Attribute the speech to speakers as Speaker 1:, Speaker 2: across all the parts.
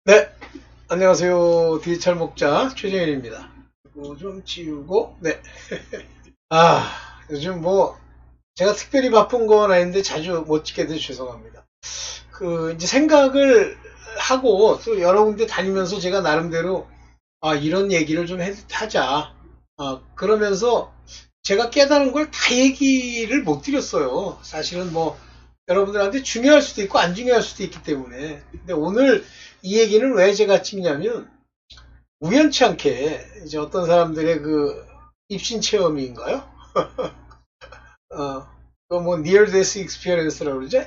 Speaker 1: 네, 안녕하세요. 디지털 목자 최정현입니다. 이거 좀 지우고, 네. 요즘 뭐, 제가 특별히 바쁜 건 아닌데 자주 못 찍게 돼서 죄송합니다. 이제 생각을 하고 또 여러 군데 다니면서 제가 나름대로, 이런 얘기를 좀 하자. 그러면서 제가 깨달은 걸 다 얘기를 못 드렸어요. 사실은 뭐, 여러분들한테 중요할 수도 있고 안 중요할 수도 있기 때문에. 근데 오늘 이 얘기는 왜 제가 찍냐면, 우연치 않게 이제 어떤 사람들의 그 입신 체험인가요? 어, 그뭐 Near Death Experience라고 그러죠?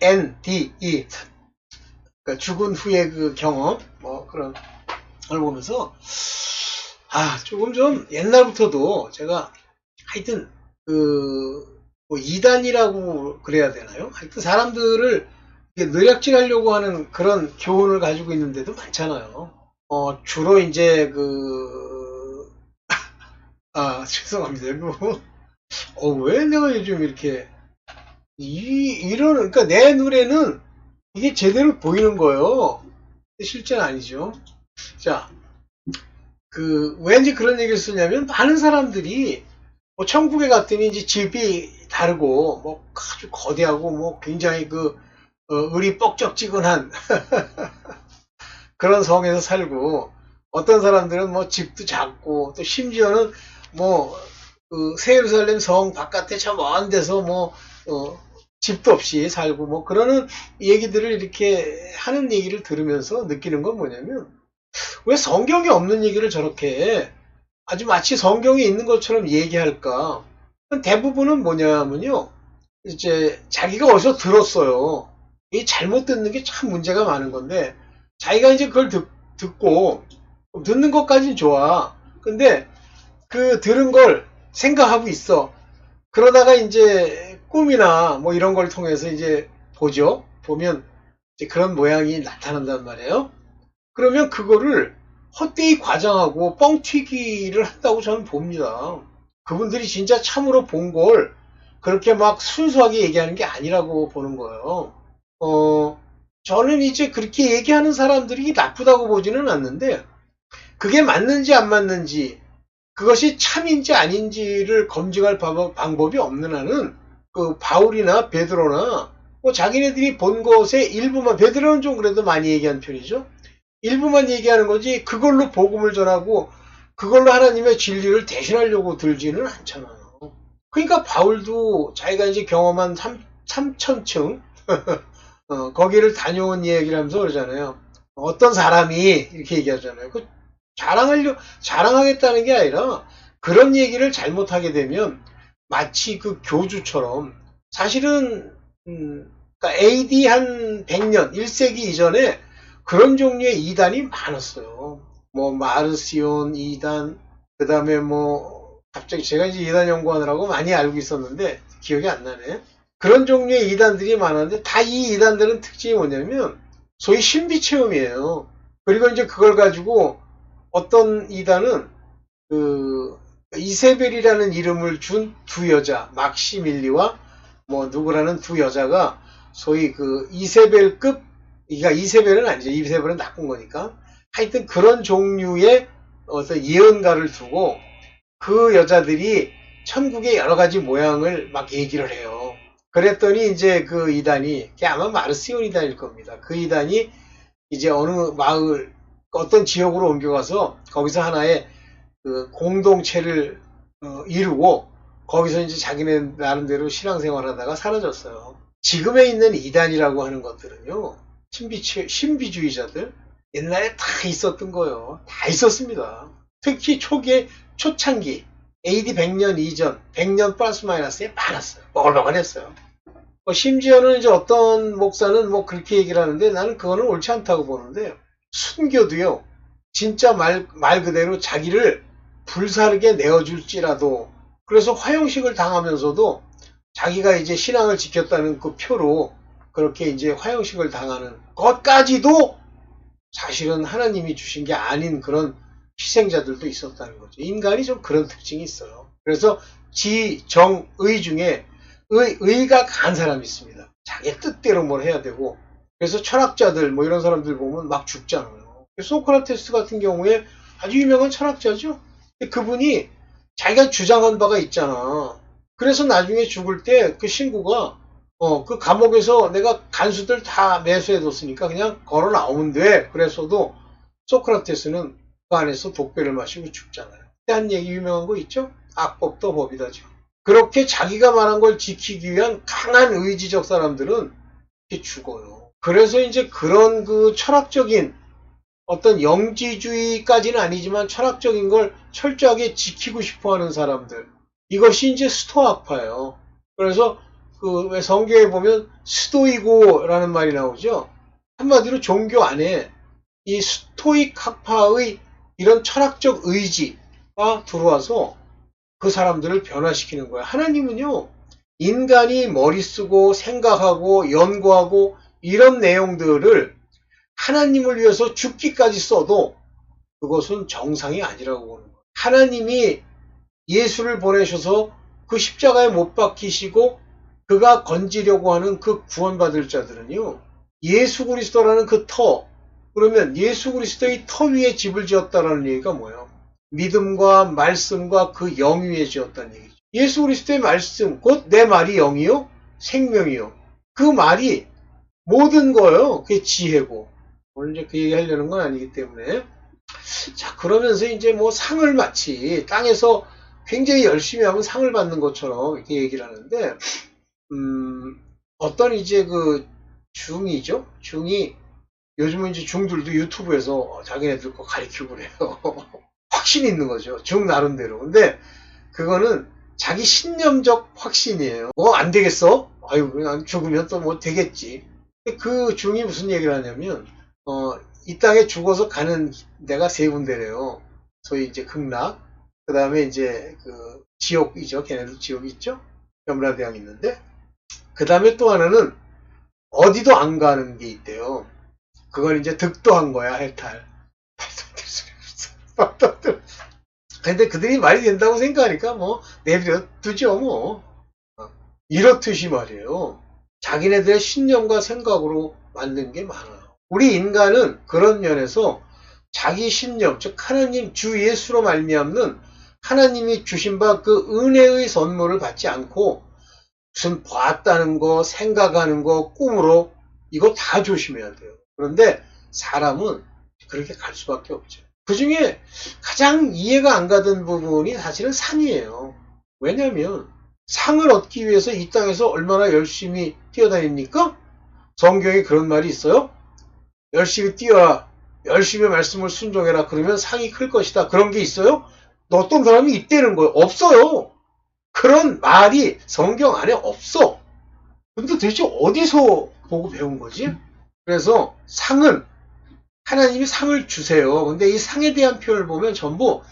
Speaker 1: NDE. 그러니까 죽은 후의 그 경험, 뭐 그런 걸 보면서 조금 좀 옛날부터도 제가 하여튼 뭐 이단이라고 그래야 되나요? 하여튼 사람들을 느략질하려고 하는 그런 교훈을 가지고 있는데도 많잖아요. 주로 이제 죄송합니다. 왜 내가 요즘 이렇게, 그러니까 내 눈에는 이게 제대로 보이는 거예요. 실제는 아니죠. 자, 왜 이제 그런 얘기를 쓰냐면, 많은 사람들이, 뭐, 천국에 갔더니 이제 집이 다르고, 뭐, 아주 거대하고, 뭐, 굉장히 을이 뻑적지근한 그런 성에서 살고, 어떤 사람들은 뭐 집도 작고, 또 심지어는 뭐, 새 예루살렘 성 바깥에 저 먼 데서 뭐, 집도 없이 살고, 뭐, 그러는 얘기들을 이렇게 하는 얘기를 들으면서 느끼는 건 뭐냐면, 왜 성경에 없는 얘기를 저렇게 아주 마치 성경에 있는 것처럼 얘기할까? 대부분은 뭐냐면요, 이제 자기가 어디서 들었어요. 이 잘못 듣는 게 참 문제가 많은 건데, 자기가 이제 그걸 듣고 듣는 것까지는 좋아. 근데 그 들은 걸 생각하고 있어. 그러다가 이제 꿈이나 뭐 이런 걸 통해서 이제 보죠. 보면 이제 그런 모양이 나타난단 말이에요. 그러면 그거를 헛되이 과장하고 뻥튀기를 한다고 저는 봅니다. 그분들이 진짜 참으로 본 걸 그렇게 막 순수하게 얘기하는 게 아니라고 보는 거예요. 저는 이제 그렇게 얘기하는 사람들이 나쁘다고 보지는 않는데, 그게 맞는지 안 맞는지, 그것이 참인지 아닌지를 검증할 방법이 없는 한은, 바울이나 베드로나, 뭐 자기네들이 본 것의 일부만, 베드로는 좀 그래도 많이 얘기한 편이죠. 일부만 얘기하는 거지, 그걸로 복음을 전하고, 그걸로 하나님의 진리를 대신하려고 들지는 않잖아요. 그러니까 바울도 자기가 이제 경험한 3천층, 거기를 다녀온 얘기를 하면서 그러잖아요. 어떤 사람이 이렇게 얘기하잖아요. 자랑하겠다는 게 아니라 그런 얘기를 잘못하게 되면 마치 그 교주처럼, 사실은, 그러니까 AD 한 100년, 1세기 이전에 그런 종류의 이단이 많았어요. 뭐, 마르시온 이단, 그 다음에 뭐, 갑자기 제가 이제 이단 연구하느라고 많이 알고 있었는데 기억이 안 나네. 그런 종류의 이단들이 많았는데, 다 이 이단들은 특징이 뭐냐면 소위 신비 체험이에요. 그리고 이제 그걸 가지고 어떤 이단은 이세벨이라는 이름을 준 두 여자, 막시밀리와 뭐 누구라는 두 여자가 소위 이세벨급, 그러니까 이세벨은 아니죠. 이세벨은 나쁜 거니까. 하여튼 그런 종류의 어떤 예언가를 두고 그 여자들이 천국의 여러 가지 모양을 막 얘기를 해요. 그랬더니 이제 그 이단이, 그게 아마 마르시온 이단일 겁니다. 그 이단이 이제 어느 마을, 어떤 지역으로 옮겨가서 거기서 하나의 공동체를 이루고 거기서 이제 자기네 나름대로 신앙생활 하다가 사라졌어요. 지금에 있는 이단이라고 하는 것들은요, 신비주의자들, 옛날에 다 있었던 거예요. 다 있었습니다. 특히 초창기, AD 100년 이전, 100년 플러스 마이너스에 많았어요. 뻘렁했어요. 심지어는 이제 어떤 목사는 뭐 그렇게 얘기를 하는데, 나는 그거는 옳지 않다고 보는데, 순교도요, 진짜 말 그대로 자기를 불사르게 내어줄지라도, 그래서 화형식을 당하면서도 자기가 이제 신앙을 지켰다는 그 표로 그렇게 이제 화형식을 당하는 것까지도 사실은 하나님이 주신 게 아닌 그런 희생자들도 있었다는 거죠. 인간이 좀 그런 특징이 있어요. 그래서 지, 정, 의 중에 의가 강한 사람이 있습니다. 자기 뜻대로 뭘 해야 되고, 그래서 철학자들 뭐 이런 사람들 보면 막 죽잖아요. 소크라테스 같은 경우에 아주 유명한 철학자죠. 그분이 자기가 주장한 바가 있잖아. 그래서 나중에 죽을 때 그 신구가 그 감옥에서 내가 간수들 다 매수해뒀으니까 그냥 걸어 나오면 돼. 그래서도 소크라테스는 그 안에서 독배를 마시고 죽잖아요. 그때 한 얘기 유명한 거 있죠? 악법도 법이다죠. 그렇게 자기가 말한 걸 지키기 위한 강한 의지적 사람들은 이렇게 죽어요. 그래서 이제 그런 그 철학적인 어떤 영지주의까지는 아니지만 철학적인 걸 철저하게 지키고 싶어 하는 사람들. 이것이 이제 스토아파예요. 그래서 그 왜 성경에 보면 스토이고라는 말이 나오죠. 한마디로 종교 안에 이 스토익 학파의 이런 철학적 의지가 들어와서 그 사람들을 변화시키는 거예요. 하나님은요, 인간이 머리 쓰고 생각하고 연구하고 이런 내용들을 하나님을 위해서 죽기까지 써도 그것은 정상이 아니라고 보는 거예요. 하나님이 예수를 보내셔서 그 십자가에 못 박히시고 그가 건지려고 하는 그 구원받을 자들은요, 예수 그리스도라는 그 터, 그러면 예수 그리스도의 터 위에 집을 지었다라는 얘기가 뭐예요? 믿음과 말씀과 그 영 위에 지었다는 얘기죠. 예수 그리스도의 말씀, 곧 내 말이 영이요, 생명이요. 그 말이 모든 거예요. 그게 지혜고. 오늘 이제 그 얘기 하려는 건 아니기 때문에. 자, 그러면서 이제 뭐 상을 마치 땅에서 굉장히 열심히 하면 상을 받는 것처럼 이렇게 얘기를 하는데, 어떤 이제 그 중이죠? 중이, 요즘은 이제 중들도 유튜브에서 자기네들 거 가르치고 그래요. 확신이 있는 거죠. 중 나름대로. 근데 그거는 자기 신념적 확신이에요. 안 되겠어? 아유, 난 죽으면 또 뭐 되겠지. 그 중이 무슨 얘기를 하냐면, 이 땅에 죽어서 가는 데가 세 군데래요. 소위 이제 극락, 그 다음에 이제 그 지옥이죠. 걔네들 지옥 있죠? 염라대왕 있는데, 그 다음에 또 하나는 어디도 안 가는 게 있대요. 그건 이제 득도한 거야, 해탈. 근데 그들이 말이 된다고 생각하니까 뭐 내버려 두죠 뭐. 이렇듯이 말이에요. 자기네들의 신념과 생각으로 만든 게 많아요. 우리 인간은 그런 면에서 자기 신념, 즉 하나님 주 예수로 말미암는 하나님이 주신 바 그 은혜의 선물을 받지 않고 무슨 봤다는 거, 생각하는 거, 꿈으로 이거 다 조심해야 돼요. 그런데 사람은 그렇게 갈 수밖에 없죠. 그 중에 가장 이해가 안 가던 부분이 사실은 상이에요. 왜냐하면 상을 얻기 위해서 이 땅에서 얼마나 열심히 뛰어다닙니까? 성경에 그런 말이 있어요. 열심히 뛰어라. 열심히 말씀을 순종해라. 그러면 상이 클 것이다. 그런 게 있어요? 어떤 사람이 있다는 거예요. 없어요. 그런 말이 성경 안에 없어. 근데 도대체 어디서 보고 배운 거지? 그래서 상은 하나님이 상을 주세요. 근데 이 상에 대한 표현을 보면 전부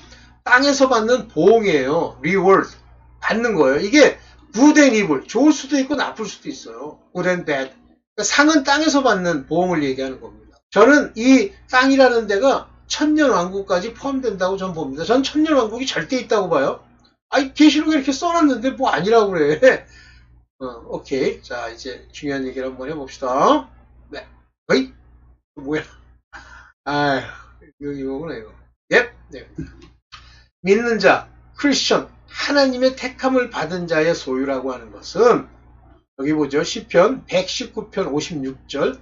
Speaker 1: 땅에서 받는 보응이에요. reward. 받는 거예요. 이게 good and evil. 좋을 수도 있고 나쁠 수도 있어요. good and bad. 그러니까 상은 땅에서 받는 보응을 얘기하는 겁니다. 저는 이 땅이라는 데가 천년왕국까지 포함된다고 전 봅니다. 전 천년왕국이 절대 있다고 봐요. 아니, 계시록에 이렇게 써놨는데 뭐 아니라고 그래. 오케이. 자, 이제 중요한 얘기를 한번 해봅시다. 네. 어이? 뭐야? 아휴, 이거구나, 이거. 예? 네. 믿는 자, 크리스천, 하나님의 택함을 받은 자의 소유라고 하는 것은, 여기 보죠. 시편 119편 56절.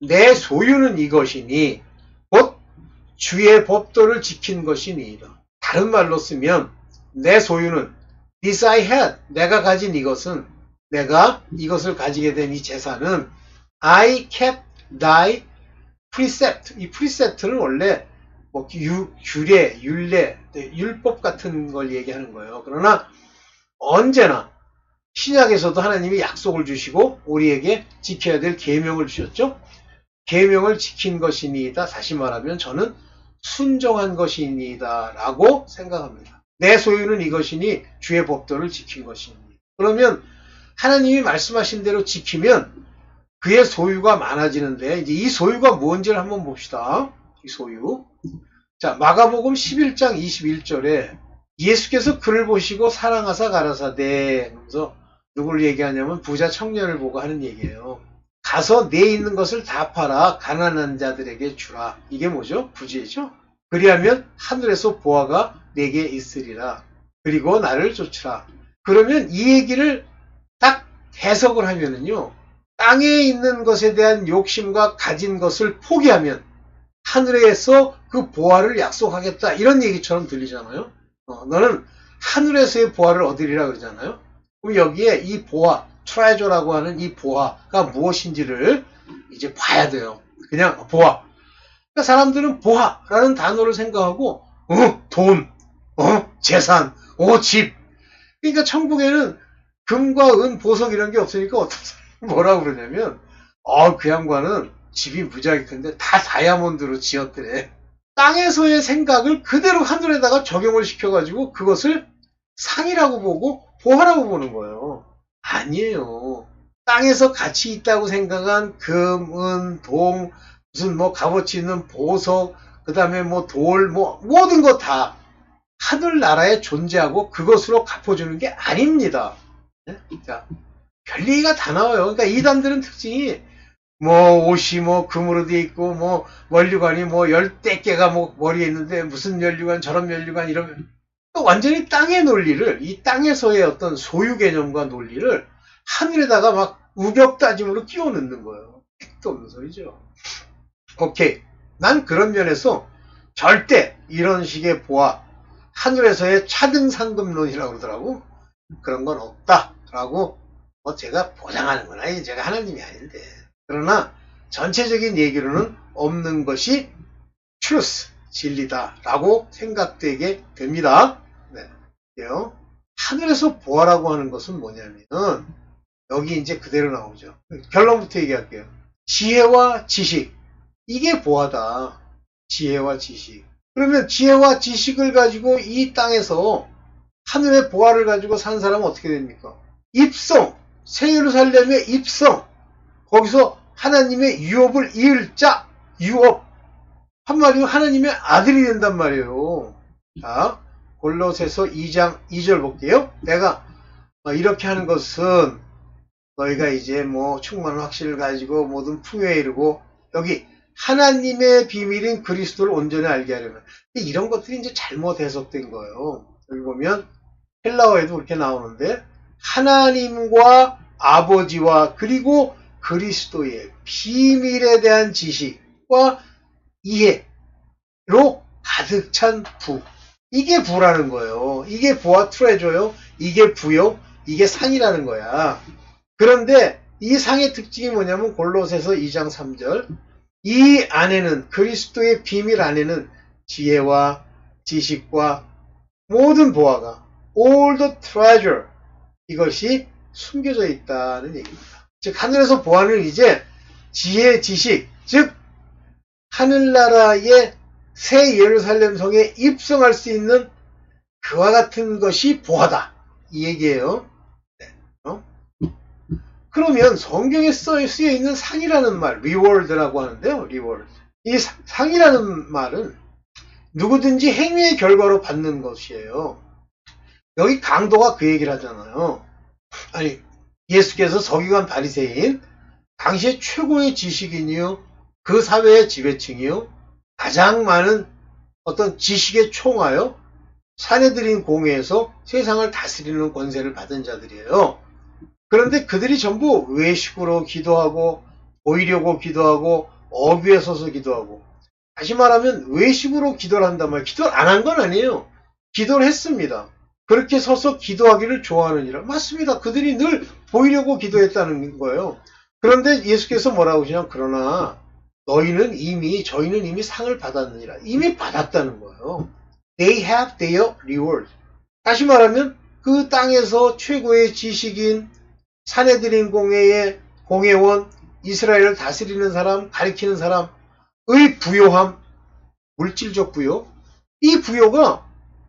Speaker 1: 내 소유는 이것이니, 곧 주의 법도를 지킨 것이니이다. 다른 말로 쓰면, 내 소유는, this I had, 내가 가진 이것은, 내가 이것을 가지게 된 이 재산은, I kept thy precept. 이 precept는 원래 뭐 규례, 율례, 율법 같은 걸 얘기하는 거예요. 그러나 언제나 신약에서도 하나님이 약속을 주시고 우리에게 지켜야 될 계명을 주셨죠. 계명을 지킨 것이니이다. 다시 말하면 저는 순종한 것이니이다 라고 생각합니다. 내 소유는 이것이니 주의 법도를 지킨 것이니. 그러면 하나님이 말씀하신 대로 지키면 그의 소유가 많아지는데, 이제 이 소유가 뭔지를 한번 봅시다. 이 소유. 자, 마가복음 11장 21절에 예수께서 그를 보시고 사랑하사 가라사대 하면서 누구를 얘기하냐면 부자 청년을 보고 하는 얘기예요. 가서 내 있는 것을 다 팔아 가난한 자들에게 주라. 이게 뭐죠? 구제죠. 그리하면 하늘에서 보화가 내게 있으리라. 그리고 나를 쫓으라. 그러면 이 얘기를 딱 해석을 하면은요. 땅에 있는 것에 대한 욕심과 가진 것을 포기하면 하늘에서 그 보화를 약속하겠다. 이런 얘기처럼 들리잖아요. 너는 하늘에서의 보화를 얻으리라 그러잖아요. 그럼 여기에 이 보화, 트레저라고 하는 이 보화가 무엇인지를 이제 봐야 돼요. 그냥 보화. 그러니까 사람들은 보화라는 단어를 생각하고 돈, 재산, 집. 그러니까 천국에는 금과 은, 보석 이런 게 없으니까 어떤 사람이 뭐라고 그러냐면 그 양반은 집이 무지하게 큰데 다 다이아몬드로 지었더래. 땅에서의 생각을 그대로 하늘에다가 적용을 시켜가지고 그것을 상이라고 보고 보화라고 보는 거예요. 아니에요. 땅에서 가치 있다고 생각한 금, 은, 동, 무슨 뭐 값어치 있는 보석, 그 다음에 뭐 돌, 뭐 모든 거 다 하늘나라에 존재하고 그것으로 갚아주는 게 아닙니다. 자, 별 얘기가 다 나와요. 그러니까 이단들은 특징이 뭐 옷이 뭐 금으로 돼 있고 뭐 면류관이 뭐 열댓 개가 뭐 머리에 있는데 무슨 면류관 저런 면류관 이러면 완전히 땅의 논리를 이 땅에서의 어떤 소유 개념과 논리를 하늘에다가 막 우격다짐으로 끼워 넣는 거예요. 택도 없는 소리죠. 오케이. 난 그런 면에서 절대 이런 식의 보아 하늘에서의 차등상급론이라고 그러더라고. 그런 건 없다라고 제가 보장하는 건 아니 제가 하나님이 아닌데. 그러나 전체적인 얘기로는 없는 것이 truth, 진리다라고 생각되게 됩니다. 네. 하늘에서 보아라고 하는 것은 뭐냐면 여기 이제 그대로 나오죠. 결론부터 얘기할게요. 지혜와 지식. 이게 보아다. 지혜와 지식. 그러면 지혜와 지식을 가지고 이 땅에서 하늘의 보아를 가지고 산 사람은 어떻게 됩니까? 입성. 새 예루살렘의 입성. 거기서 하나님의 유업을 이을 자. 유업. 한마디로 하나님의 아들이 된단 말이에요. 자, 골로새서 2장 2절 볼게요. 내가 이렇게 하는 것은 너희가 이제 뭐 충만한 확신을 가지고 모든 풍요에 이르고 여기 하나님의 비밀인 그리스도를 온전히 알게 하려면 이런 것들이 이제 잘못 해석된 거예요. 여기 보면 헬라어에도 그렇게 나오는데 하나님과 아버지와 그리고 그리스도의 비밀에 대한 지식과 이해로 가득 찬 부. 이게 부라는 거예요. 이게 부와 트레저요. 이게 부요. 이게 상이라는 거야. 그런데 이 상의 특징이 뭐냐면 골로새서 2장 3절 이 안에는 그리스도의 비밀 안에는 지혜와 지식과 모든 보화가 all the treasure 이것이 숨겨져 있다는 얘기입니다. 즉 하늘에서 보아는 이제 지혜, 지식, 즉 하늘나라의 새 예루살렘 성에 입성할 수 있는 그와 같은 것이 보아다. 이 얘기예요. 네. 그러면 성경에 쓰여 있는 상이라는 말, reward라고 하는데요. reward. 이 상이라는 말은 누구든지 행위의 결과로 받는 것이에요. 여기 강도가 그 얘기를 하잖아요. 아니 예수께서 서기관 바리새인 당시의 최고의 지식인이요. 그 사회의 지배층이요. 가장 많은 어떤 지식에 총하여 사내들인 공회에서 세상을 다스리는 권세를 받은 자들이에요. 그런데 그들이 전부 외식으로 기도하고 보이려고 기도하고 어귀에 서서 기도하고 다시 말하면 외식으로 기도를 한단 말이에요. 기도를 안 한 건 아니에요. 기도를 했습니다. 그렇게 서서 기도하기를 좋아하느니라. 맞습니다. 그들이 늘 보이려고 기도했다는 거예요. 그런데 예수께서 뭐라고 하시냐면 그러나 저희는 이미 상을 받았느니라. 이미 받았다는 거예요. They have their reward. 다시 말하면 그 땅에서 최고의 지식인 사내들인 공회의 공회원 이스라엘을 다스리는 사람 가리키는 사람의 부요함 물질적 부요 이 부요가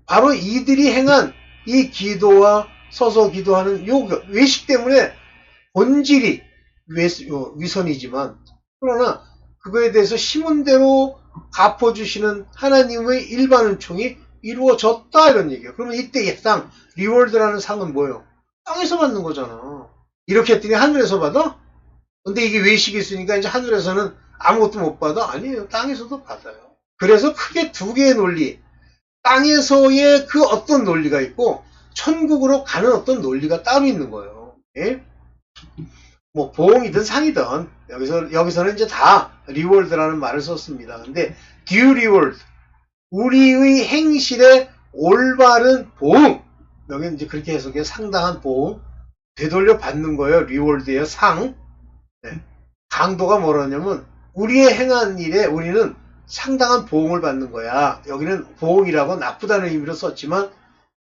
Speaker 1: 바로 이들이 행한 이 기도와 서서 기도하는 요 외식 때문에 본질이 위선이지만 그러나 그거에 대해서 심은 대로 갚아주시는 하나님의 일반 은총이 이루어졌다 이런 얘기예요. 그러면 이때의 상, 리월드라는 상은 뭐예요? 땅에서 받는 거잖아. 이렇게 했더니 하늘에서 받아? 근데 이게 외식이 있으니까 이제 하늘에서는 아무것도 못 받아? 아니에요. 땅에서도 받아요. 그래서 크게 두 개의 논리. 땅에서의 그 어떤 논리가 있고 천국으로 가는 어떤 논리가 따로 있는 거예요. 예? 뭐 보응이든 상이든 여기서는 이제 다 리월드라는 말을 썼습니다. 근데 due reward, 우리의 행실의 올바른 보응, 여기는 이제 그렇게 해석해 상당한 보응, 되돌려 받는 거예요. 리월드예요. 상. 네. 강도가 뭐라냐면 우리의 행한 일에 우리는 상당한 보응을 받는 거야. 여기는 보응이라고 나쁘다는 의미로 썼지만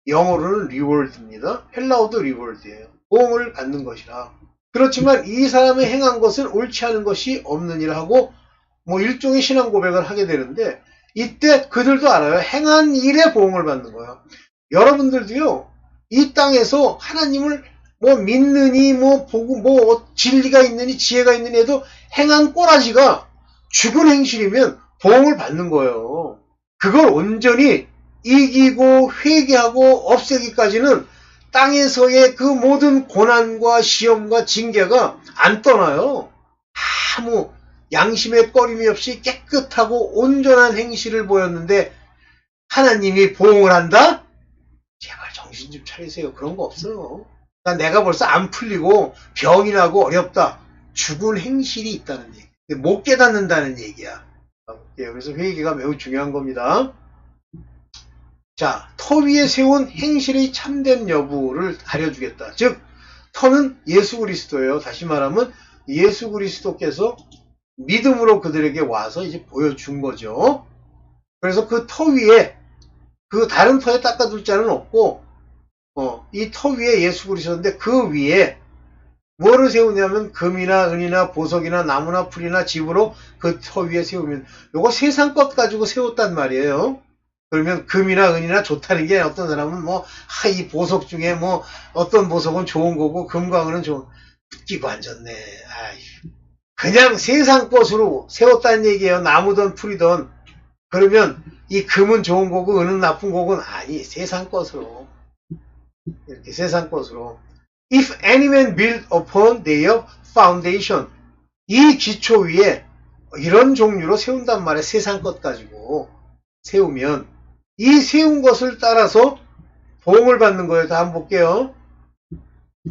Speaker 1: 영어로는 리월드입니다. 헬라어도 리월드예요. 보응을 받는 것이라. 그렇지만 이 사람의 행한 것은 옳지 않은 것이 없느니라 하고 뭐 일종의 신앙 고백을 하게 되는데 이때 그들도 알아요. 행한 일에 보응을 받는 거예요. 여러분들도요. 이 땅에서 하나님을 뭐 믿느니 뭐 보고 뭐 진리가 있느니 지혜가 있느니 해도 행한 꼬라지가 죽은 행실이면 보응을 받는 거예요. 그걸 온전히 이기고 회개하고 없애기까지는 땅에서의 그 모든 고난과 시험과 징계가 안 떠나요. 아무 양심의 꺼림이 없이 깨끗하고 온전한 행실을 보였는데 하나님이 보응을 한다? 제발 정신 좀 차리세요. 그런 거 없어요. 내가 벌써 안 풀리고 병이 나고 어렵다. 죽은 행실이 있다는 얘기. 못 깨닫는다는 얘기야. 그래서 회개가 매우 중요한 겁니다. 자, 터 위에 세운 행실의 참된 여부를 가려주겠다. 즉, 터는 예수 그리스도예요. 다시 말하면 예수 그리스도께서 믿음으로 그들에게 와서 이제 보여준 거죠. 그래서 그 터 위에 그 다른 터에 닦아둘 자는 없고 이 터 위에 예수 그리스도인데 그 위에 뭐를 세우냐면 금이나 은이나 보석이나 나무나 풀이나 집으로 그 터 위에 세우면 요거 세상 것 가지고 세웠단 말이에요. 그러면 금이나 은이나 좋다는 게 어떤 사람은 이 보석 중에 어떤 보석은 좋은 거고 금과 은은 좋은 웃기고 앉았네. 그냥 세상 것으로 세웠다는 얘기예요. 나무든 풀이든. 그러면 이 금은 좋은 거고 은은 나쁜 거고 아니 세상 것으로 이렇게 세상 것으로 If any man build upon their foundation 이 기초 위에 이런 종류로 세운단 말이에요. 세상 것 가지고 세우면 이 세운 것을 따라서 보응을 받는 거예요. 다 한번 볼게요.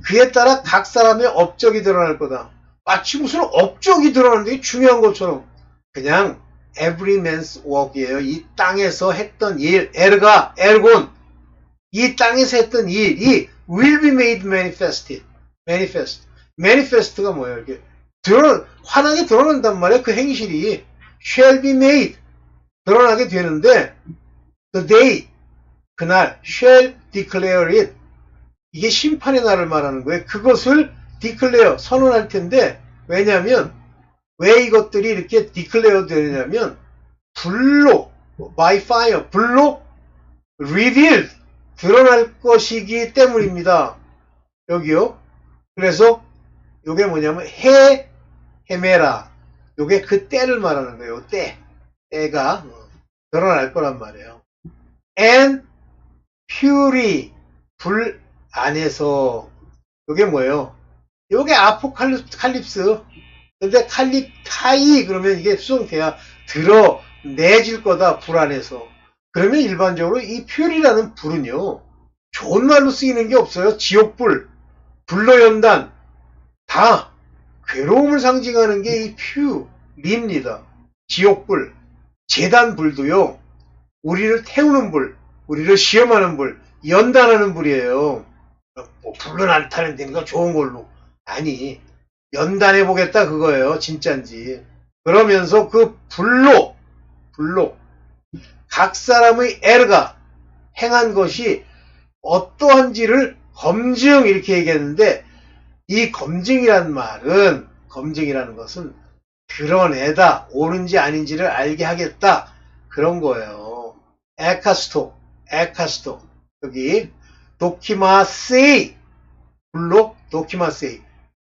Speaker 1: 그에 따라 각 사람의 업적이 드러날 거다. 마치 무슨 업적이 드러나는 게 중요한 것처럼 그냥 every man's work이에요. 이 땅에서 했던 일, 에르곤 이 땅에서 했던 일이 will be made manifest가 뭐예요? 이렇게 환하게 드러난단 말이에요. 그 행실이 shall be made 드러나게 되는데 the day 그날 shall declare it 이게 심판의 날을 말하는 거예요. 그것을 declare 선언할 텐데 왜냐하면 왜 이것들이 이렇게 declare 되냐면 불로 by fire 불로 revealed 드러날 것이기 때문입니다. 여기요. 그래서 요게 뭐냐면 헤메라 요게 그 때를 말하는 거예요. 때가 드러날 거란 말이에요. and fury 불 안에서 요게 뭐예요? 요게 아포칼립스 근데 칼립타이 그러면 이게 수동태야 드러내질 거다 불 안에서 그러면 일반적으로 이 퓨리라는 불은요 좋은 말로 쓰이는 게 없어요. 지옥불, 불로연단 다 괴로움을 상징하는 게 이 퓨리입니다. 지옥불, 재단불도요 우리를 태우는 불, 우리를 시험하는 불, 연단하는 불이에요. 불은 안 타는 데니까 좋은 걸로 아니 연단해 보겠다 그거예요. 진짠지. 그러면서 그 불로 각 사람의 에르가 행한 것이 어떠한지를 검증 이렇게 얘기했는데 이 검증이라는 것은 드러내다 옳은지 아닌지를 알게 하겠다 그런 거예요. 에카스토 여기 도키마세이 불로 도키마세이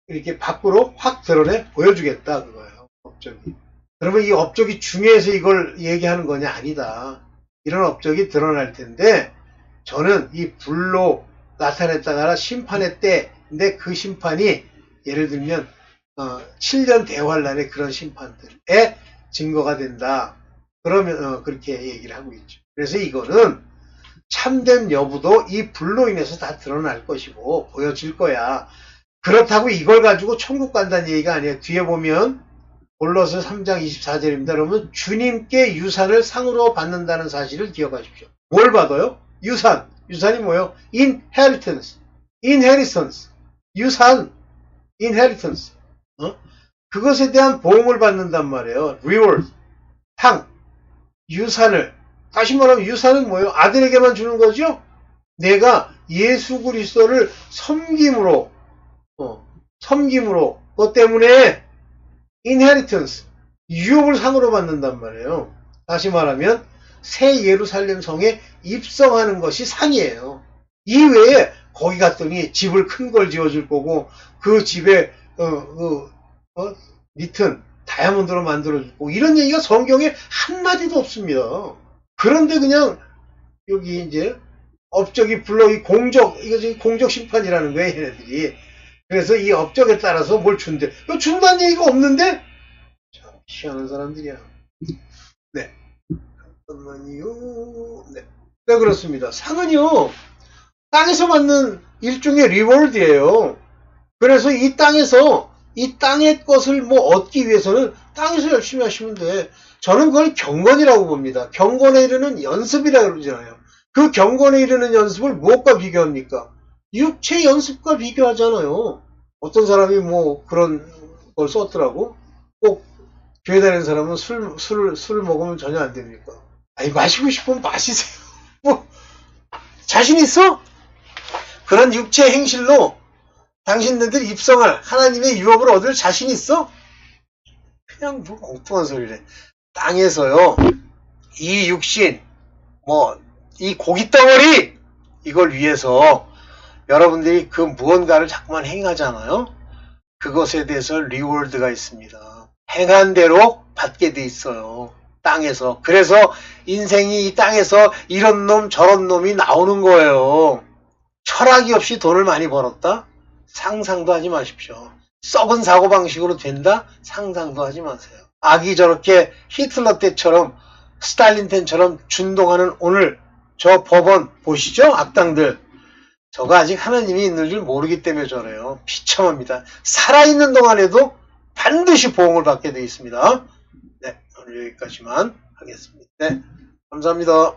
Speaker 1: 이렇게 밖으로 확 드러내 보여주겠다 그거예요. 업적이. 그러면 이 업적이 중요해서 이걸 얘기하는 거냐? 아니다. 이런 업적이 드러날 텐데 저는 이 불로 나타냈다가 심판의 때인데 그 심판이 예를 들면 7년 대환란의 그런 심판들의 증거가 된다. 그러면 그렇게 얘기를 하고 있죠. 그래서 이거는 참된 여부도 이 불로 인해서 다 드러날 것이고 보여질 거야. 그렇다고 이걸 가지고 천국 간다는 얘기가 아니에요. 뒤에 보면 골로새 3장 24절입니다. 그러면 주님께 유산을 상으로 받는다는 사실을 기억하십시오. 뭘 받아요? 유산. 유산이 뭐예요? inheritance. inheritance. 유산. inheritance. 그것에 대한 보응을 받는단 말이에요. reward. 상. 유산을. 다시 말하면 유산은 뭐예요? 아들에게만 주는 거죠? 내가 예수 그리스도를 섬김으로 그것 때문에 inheritance, 유업을 상으로 받는단 말이에요. 다시 말하면 새 예루살렘 성에 입성하는 것이 상이에요. 이외에 거기 갔더니 집을 큰 걸 지어줄 거고 그 집에 니튼 다이아몬드로 만들어줄 거고 이런 얘기가 성경에 한마디도 없습니다. 그런데 그냥 여기 이제 업적이 불러 이 이거 공적 심판이라는 거예요, 얘네들이. 그래서 이 업적에 따라서 뭘 준대. 준다는 얘기가 없는데? 참, 희한한 사람들이야. 네. 잠깐만요. 네. 네, 그렇습니다. 상은요, 땅에서 받는 일종의 리워드예요. 그래서 이 땅의 것을 뭐 얻기 위해서는 땅에서 열심히 하시면 돼. 저는 그걸 경건이라고 봅니다. 경건에 이르는 연습이라고 그러잖아요. 그 경건에 이르는 연습을 무엇과 비교합니까? 육체 연습과 비교하잖아요. 어떤 사람이 뭐 그런 걸 썼더라고. 꼭 교회 다니는 사람은 술을 먹으면 전혀 안 됩니까? 아니, 마시고 싶으면 마시세요. 뭐, 자신 있어? 그런 육체 행실로 당신네들 입성할 하나님의 유업을 얻을 자신 있어? 그냥 뭐 엉뚱한 소리래. 땅에서요, 이 육신, 이 고기 덩어리, 이걸 위해서 여러분들이 그 무언가를 자꾸만 행하잖아요. 그것에 대해서 리워드가 있습니다. 행한 대로 받게 돼 있어요. 땅에서. 그래서 인생이 이 땅에서 이런 놈 저런 놈이 나오는 거예요. 철학이 없이 돈을 많이 벌었다? 상상도 하지 마십시오. 썩은 사고방식으로 된다? 상상도 하지 마세요. 악이 저렇게 히틀러 때처럼 스탈린 때처럼 준동하는 오늘 저 법원 보시죠? 악당들. 저거 아직 하나님이 있는 줄 모르기 때문에 저래요. 비참합니다. 살아있는 동안에도 반드시 보응을 받게 되어 있습니다. 네, 오늘 여기까지만 하겠습니다. 네, 감사합니다.